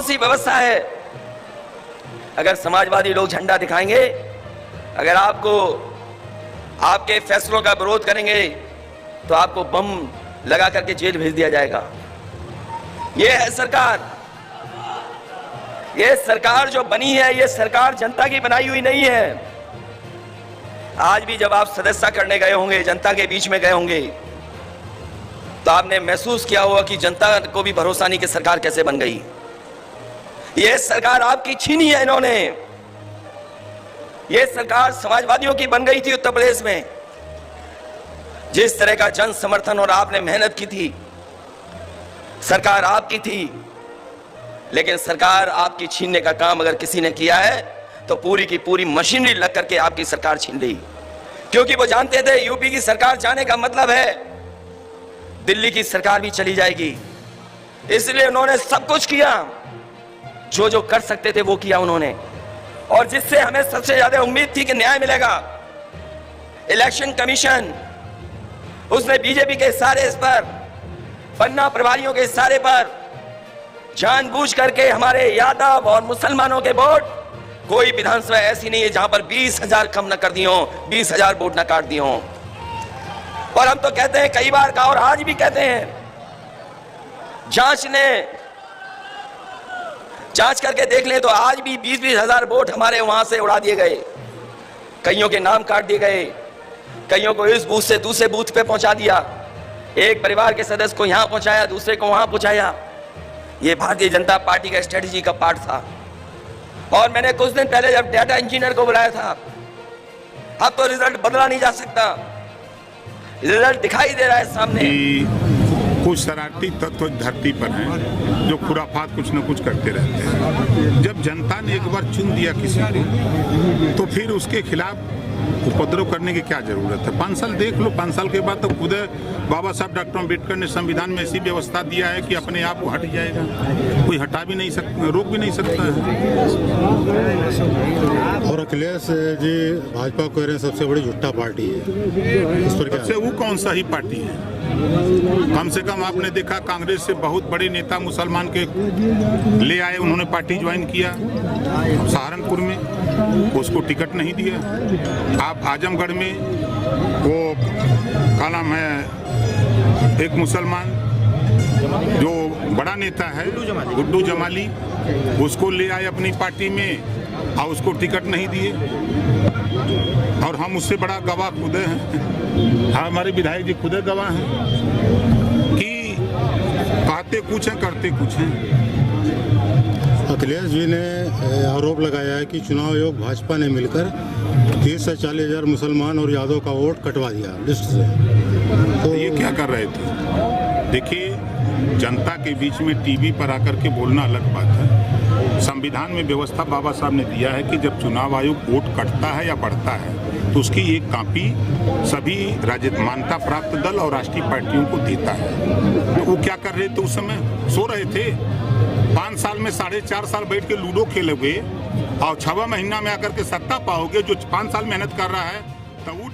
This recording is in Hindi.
सी व्यवस्था है? अगर समाजवादी लोग झंडा दिखाएंगे, अगर आपको आपके फैसलों का विरोध करेंगे तो आपको बम लगा करके जेल भेज दिया जाएगा। ये है सरकार। ये सरकार जो बनी है, ये सरकार जनता की बनाई हुई नहीं है। आज भी जब आप सदस्यता करने गए होंगे, जनता के बीच में गए होंगे, तो आपने महसूस किया होगा कि जनता को भी भरोसा नहीं कि सरकार कैसे बन गई। ये सरकार आपकी छीनी है इन्होंने। ये सरकार समाजवादियों की बन गई थी उत्तर प्रदेश में। जिस तरह का जन समर्थन और आपने मेहनत की थी, सरकार आपकी थी, लेकिन सरकार आपकी छीनने का काम अगर किसी ने किया है तो पूरी की पूरी मशीनरी लग करके आपकी सरकार छीन ली। क्योंकि वो जानते थे यूपी की सरकार जाने का मतलब है दिल्ली की सरकार भी चली जाएगी। इसलिए उन्होंने सब कुछ किया, जो जो कर सकते थे वो किया उन्होंने। और जिससे हमें सबसे ज्यादा उम्मीद थी कि न्याय मिलेगा, इलेक्शन कमीशन, उसने बीजेपी के इशारे इस पर, पन्ना प्रभारियों के इशारे पर जानबूझ करके हमारे यादव और मुसलमानों के वोट, कोई विधानसभा ऐसी नहीं है जहां पर 20,000 कम न कर दिए हों, 20,000 वोट न काट दिए हों। और हम तो कहते हैं कई बार का, और आज भी कहते हैं, जांच करके देख लें तो आज भी 20,000 वोट हमारे वहां से उड़ा दिए गए। कईयों के नाम काट दिए गए, कईयों को इस बूथ से दूसरे बूथ पे पहुंचा दिया, एक परिवार के सदस्य को यहां पहुंचाया, दूसरे को वहां पहुंचाया। ये भारतीय जनता पार्टी का स्ट्रेटजी का पार्ट था। और मैंने कुछ दिन पहले जब डाटा इंजीनियर को बुलाया था, अब तो रिजल्ट बदला नहीं जा सकता, रिजल्ट दिखाई दे रहा है सामने। कुछ शरारती तत्व धरती पर हैं जो खुराफात कुछ न कुछ करते रहते हैं। जब जनता ने एक बार चुन दिया किसी को, तो फिर उसके खिलाफ उपद्रव करने की क्या जरूरत है। 5 साल देख लो, 5 साल के बाद तो खुद बाबा साहब डॉक्टर अम्बेडकर ने संविधान में ऐसी व्यवस्था दिया है कि अपने आप वो हट जाएगा, कोई हटा भी नहीं सकता, रोक भी नहीं सकता है। और अखिलेश जी भाजपा को कह रहे हैं सबसे बड़ी झूठा पार्टी है, इस पर क्या? वो कौन सा ही पार्टी है? कम से कम आपने देखा कांग्रेस से बहुत बड़े नेता मुसलमान के ले आए, उन्होंने पार्टी ज्वाइन किया सहारनपुर में, उसको टिकट नहीं दिया। आप आजमगढ़ में वो क्या नाम है, एक मुसलमान जो बड़ा नेता है गुड्डू जमाली, उसको ले आए अपनी पार्टी में और उसको टिकट नहीं दिए। और हम उससे बड़ा गवाह खुद हैं, हमारे विधायक जी खुद गवाह हैं कि कहते कुछ हैं करते कुछ हैं। अखिलेश जी ने आरोप लगाया है कि चुनाव आयोग भाजपा ने मिलकर 30 से 40 हजार मुसलमान और यादव का वोट कटवा दिया लिस्ट से। तो ये क्या कर रहे थे? देखिए, जनता के बीच में टीवी पर आकर के बोलना अलग बात है। संविधान में व्यवस्था बाबा साहब ने दिया है कि जब चुनाव आयोग वोट कटता है या बढ़ता है तो उसकी एक कॉपी सभी मान्यता प्राप्त दल और राष्ट्रीय पार्टियों को देता है। तो वो क्या कर रहे थे उस समय? सो रहे थे। 5 साल में 4.5 साल बैठ के लूडो खेलोगे और 6वां महीना में आकर के सत्ता पाओगे। जो 5 साल मेहनत कर रहा है तो वो